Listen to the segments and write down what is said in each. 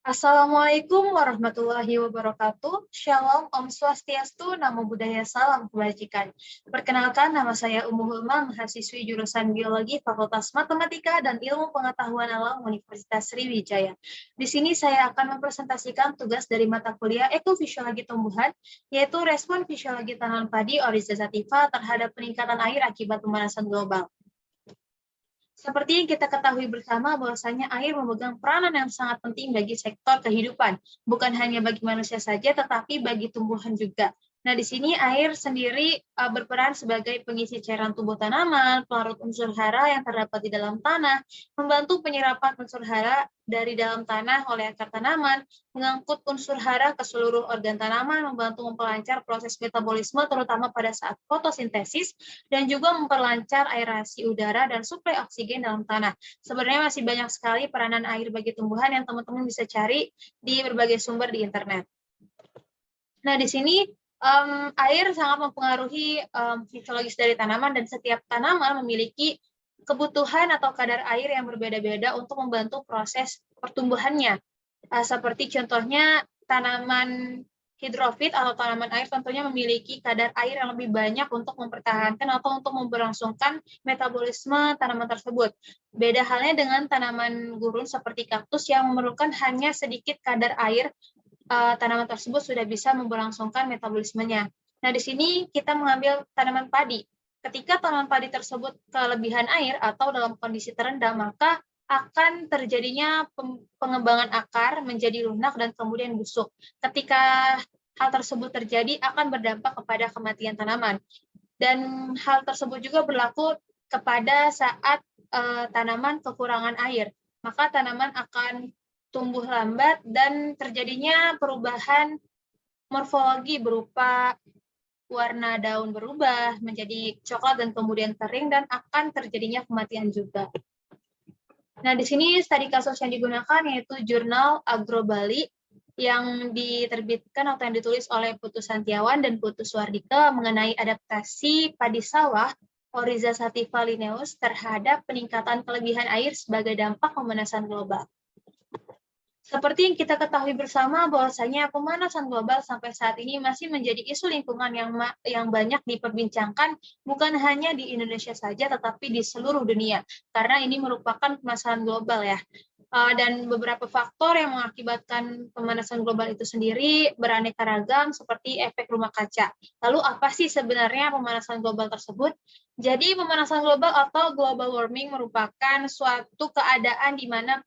Assalamualaikum warahmatullahi wabarakatuh. Shalom, Om Swastiastu, Namo Buddhaya, Salam Kebajikan. Perkenalkan, nama saya Ummu Hulma, mahasiswi jurusan Biologi Fakultas Matematika dan Ilmu Pengetahuan Alam Universitas Sriwijaya. Di sini saya akan mempresentasikan tugas dari mata kuliah Ekofisiologi Tumbuhan, yaitu respon fisiologi tanaman padi Oryza sativa terhadap peningkatan air akibat pemanasan global. Seperti yang kita ketahui bersama bahwasanya air memegang peranan yang sangat penting bagi sektor kehidupan, bukan hanya bagi manusia saja tetapi bagi tumbuhan juga. Nah, di sini air sendiri berperan sebagai pengisi cairan tubuh tanaman, pelarut unsur hara yang terdapat di dalam tanah, membantu penyerapan unsur hara dari dalam tanah oleh akar tanaman, mengangkut unsur hara ke seluruh organ tanaman, membantu memperlancar proses metabolisme terutama pada saat fotosintesis, dan juga memperlancar aerasi udara dan suplai oksigen dalam tanah. Sebenarnya masih banyak sekali peranan air bagi tumbuhan yang teman-teman bisa cari di berbagai sumber di internet. Nah, di sini air sangat mempengaruhi fisiologis dari tanaman, dan setiap tanaman memiliki kebutuhan atau kadar air yang berbeda-beda untuk membantu proses pertumbuhannya. Seperti contohnya tanaman hidrofit atau tanaman air tentunya memiliki kadar air yang lebih banyak untuk mempertahankan atau untuk memberlangsungkan metabolisme tanaman tersebut. Beda halnya dengan tanaman gurun seperti kaktus yang memerlukan hanya sedikit kadar air, tanaman tersebut sudah bisa memberlangsungkan metabolismenya. Nah, di sini kita mengambil tanaman padi. Ketika tanaman padi tersebut kelebihan air atau dalam kondisi terendam, maka akan terjadinya pengembangan akar menjadi lunak dan kemudian busuk. Ketika hal tersebut terjadi, akan berdampak kepada kematian tanaman. Dan hal tersebut juga berlaku kepada saat tanaman kekurangan air. Maka tanaman akan tumbuh lambat dan terjadinya perubahan morfologi berupa warna daun berubah menjadi coklat dan kemudian kering, dan akan terjadinya kematian juga. Nah, di sini studi kasus yang digunakan yaitu jurnal Agro Bali yang diterbitkan atau yang ditulis oleh Putu Santiawan dan Putu Suardike mengenai adaptasi padi sawah Oryza sativa linnaeus terhadap peningkatan kelebihan air sebagai dampak pemanasan global. Seperti yang kita ketahui bersama bahwasanya pemanasan global sampai saat ini masih menjadi isu lingkungan yang banyak diperbincangkan, bukan hanya di Indonesia saja tetapi di seluruh dunia, karena ini merupakan pemanasan global ya. Dan beberapa faktor yang mengakibatkan pemanasan global itu sendiri beraneka ragam seperti efek rumah kaca. Lalu apa sih sebenarnya pemanasan global tersebut? Jadi pemanasan global atau global warming merupakan suatu keadaan di mana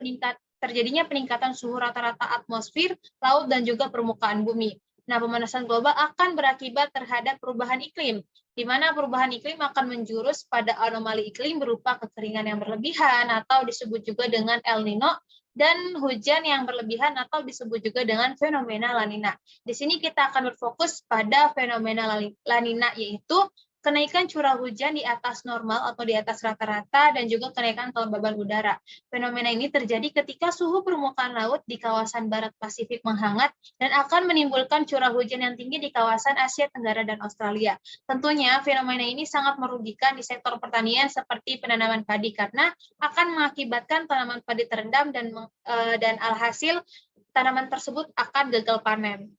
terjadinya peningkatan suhu rata-rata atmosfer, laut, dan juga permukaan bumi. Nah, pemanasan global akan berakibat terhadap perubahan iklim, di mana perubahan iklim akan menjurus pada anomali iklim berupa kekeringan yang berlebihan atau disebut juga dengan El Nino, dan hujan yang berlebihan atau disebut juga dengan fenomena La Nina. Di sini kita akan berfokus pada fenomena La Nina, yaitu kenaikan curah hujan di atas normal atau di atas rata-rata, dan juga kenaikan kelembaban udara. Fenomena ini terjadi ketika suhu permukaan laut di kawasan Barat Pasifik menghangat dan akan menimbulkan curah hujan yang tinggi di kawasan Asia Tenggara dan Australia. Tentunya fenomena ini sangat merugikan di sektor pertanian seperti penanaman padi, karena akan mengakibatkan tanaman padi terendam dan alhasil tanaman tersebut akan gagal panen.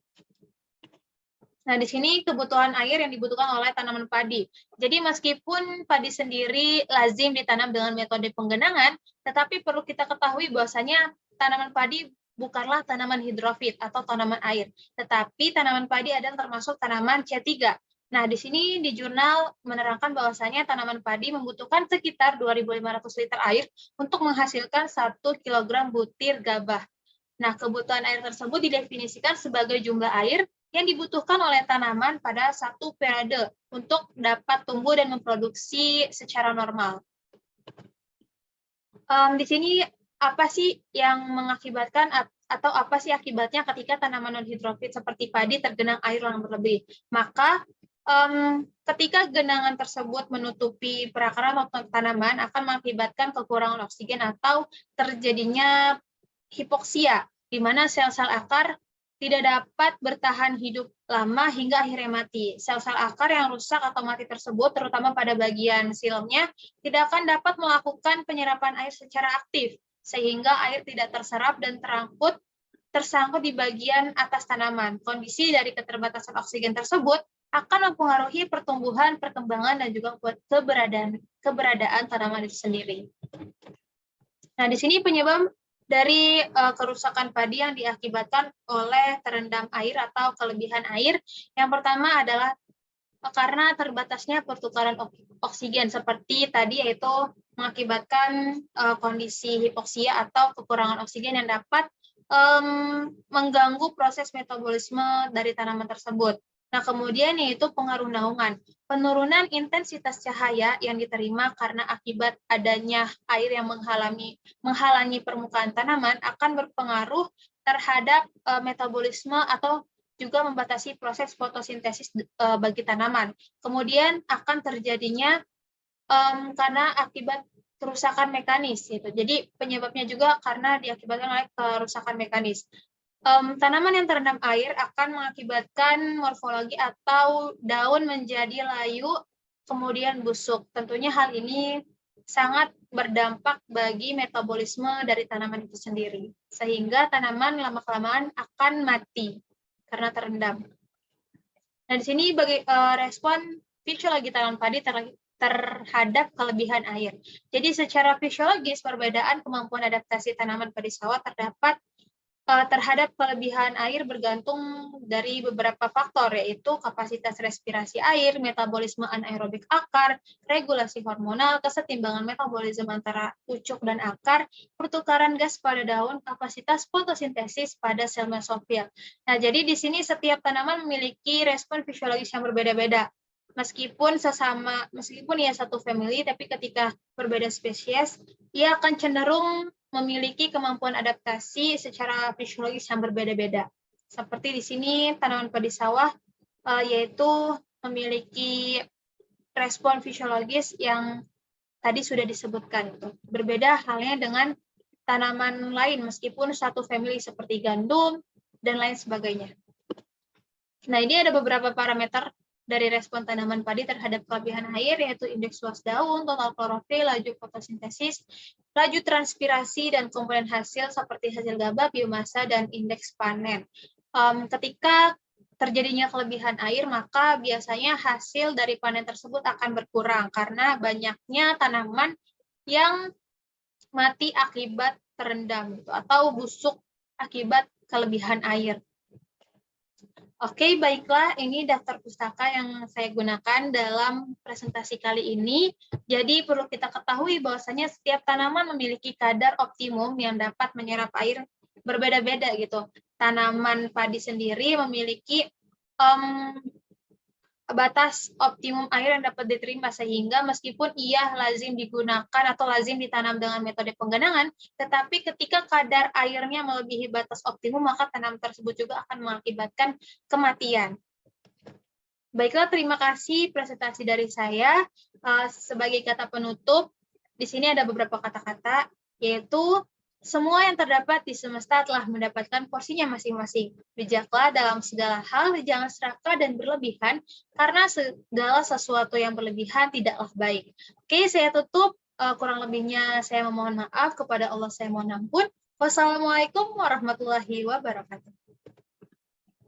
Nah, di sini kebutuhan air yang dibutuhkan oleh tanaman padi. Jadi meskipun padi sendiri lazim ditanam dengan metode penggenangan, tetapi perlu kita ketahui bahwasanya tanaman padi bukanlah tanaman hidrofit atau tanaman air, tetapi tanaman padi adalah termasuk tanaman C3. Nah, di sini di jurnal menerangkan bahwasanya tanaman padi membutuhkan sekitar 2.500 liter air untuk menghasilkan 1 kg butir gabah. Nah, kebutuhan air tersebut didefinisikan sebagai jumlah air yang dibutuhkan oleh tanaman pada satu periode untuk dapat tumbuh dan memproduksi secara normal. Di sini apa sih yang mengakibatkan atau apa sih akibatnya ketika tanaman non-hidrofit seperti padi tergenang air yang berlebih? Maka ketika genangan tersebut menutupi perakaran tanaman akan mengakibatkan kekurangan oksigen atau terjadinya hipoksia, di mana sel-sel akar tidak dapat bertahan hidup lama hingga akhirnya mati. Sel-sel akar yang rusak atau mati tersebut, terutama pada bagian silmnya, tidak akan dapat melakukan penyerapan air secara aktif, sehingga air tidak terserap dan tersangkut di bagian atas tanaman. Kondisi dari keterbatasan oksigen tersebut akan mempengaruhi pertumbuhan, perkembangan, dan juga keberadaan tanaman itu sendiri. Nah, di sini penyebab dari kerusakan padi yang diakibatkan oleh terendam air atau kelebihan air. Yang pertama adalah karena terbatasnya pertukaran oksigen seperti tadi, yaitu mengakibatkan kondisi hipoksia atau kekurangan oksigen yang dapat mengganggu proses metabolisme dari tanaman tersebut. Nah, kemudian yaitu pengaruh naungan. Penurunan intensitas cahaya yang diterima karena akibat adanya air yang menghalangi permukaan tanaman akan berpengaruh terhadap metabolisme atau juga membatasi proses fotosintesis bagi tanaman. Kemudian akan terjadinya karena akibat kerusakan mekanis, gitu. Jadi penyebabnya juga karena diakibatkan oleh kerusakan mekanis. Tanaman yang terendam air akan mengakibatkan morfologi atau daun menjadi layu, kemudian busuk. Tentunya hal ini sangat berdampak bagi metabolisme dari tanaman itu sendiri, sehingga tanaman lama-kelamaan akan mati karena terendam. Nah, di sini bagi respon fisiologi tanaman padi terhadap kelebihan air. Jadi secara fisiologis, perbedaan kemampuan adaptasi tanaman padi sawah terhadap kelebihan air bergantung dari beberapa faktor, yaitu kapasitas respirasi air, metabolisme anaerobik akar, regulasi hormonal, kesetimbangan metabolisme antara pucuk dan akar, pertukaran gas pada daun, kapasitas fotosintesis pada sel mesofil. Nah, jadi di sini setiap tanaman memiliki respon fisiologis yang berbeda-beda. Meskipun ia satu family, tapi ketika berbeda spesies, ia akan cenderung memiliki kemampuan adaptasi secara fisiologis yang berbeda-beda. Seperti di sini tanaman padi sawah yaitu memiliki respon fisiologis yang tadi sudah disebutkan. Berbeda halnya dengan tanaman lain meskipun satu family seperti gandum dan lain sebagainya. Nah, ini ada beberapa parameter dari respon tanaman padi terhadap kelebihan air, yaitu indeks luas daun, total klorofil, laju fotosintesis, laju transpirasi, dan komponen hasil seperti hasil gabah, biomasa, dan indeks panen. Ketika terjadinya kelebihan air, maka biasanya hasil dari panen tersebut akan berkurang karena banyaknya tanaman yang mati akibat terendam atau busuk akibat kelebihan air. Oke, baiklah, ini daftar pustaka yang saya gunakan dalam presentasi kali ini. Jadi perlu kita ketahui bahwasanya setiap tanaman memiliki kadar optimum yang dapat menyerap air berbeda-beda gitu. Tanaman padi sendiri memiliki batas optimum air yang dapat diterima, sehingga meskipun ia lazim digunakan atau lazim ditanam dengan metode penggenangan, tetapi ketika kadar airnya melebihi batas optimum, maka tanaman tersebut juga akan mengakibatkan kematian. Baiklah, terima kasih presentasi dari saya. Sebagai kata penutup, di sini ada beberapa kata-kata, yaitu semua yang terdapat di semesta telah mendapatkan porsinya masing-masing. Bijaklah dalam segala hal, jangan serakah dan berlebihan, karena segala sesuatu yang berlebihan tidaklah baik. Oke, saya tutup. Kurang lebihnya saya memohon maaf, kepada Allah saya mohon ampun. Wassalamualaikum warahmatullahi wabarakatuh.